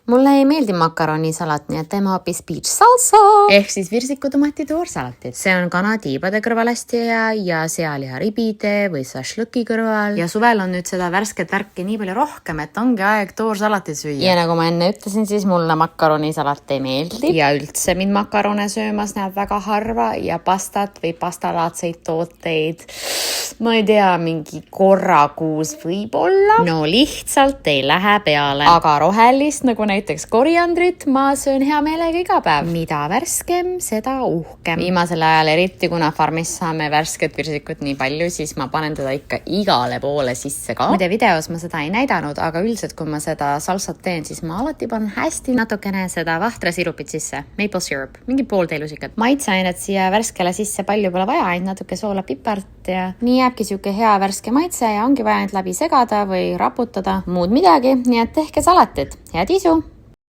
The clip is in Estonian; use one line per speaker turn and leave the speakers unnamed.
Mulle ei meeldi makaronisalat, nii et teeme hoopis peach salsa ehk siis virsikutomati toorsalatit. See on kanatiibade kõrval hästi hea ja sealiharibide või šašlõki kõrval. Ja suvel on nüüd seda värsket värki nii palju rohkem, et ongi aeg toorsalatit süüa. Ja nagu ma enne ütlesin, siis mulle makaronisalat ei meeldi. Ja üldse mind makarone söömas näeb väga harva ja pastat või pastalaadseid tooteid. Ma ei tea, mingi korra kuus võib-olla. No lihtsalt ei lähe peale. Aga rohelist, nagu näiteks koriandrit, ma söön hea meelega iga päev. Mida värskem, seda uhkem. Viimasel ajal eriti, kuna farmis saame värsket virsikut nii palju, siis ma panen teda ikka igale poole sisse ka. Muide videos ma seda ei näidanud, aga üldiselt kui ma seda salsat teen, siis ma alati panen hästi natukene seda vahtrasirupit sisse. Maple syrup, mingi pool teelusikat. Maitseainet siia värskele sisse palju pole vaja, ainult natuke soola, pipart ja nii jääbki siuke hea värske maitse ja ongi vaja läbi segada või raputada muud midagi, nii et tehke salatit. Head isu!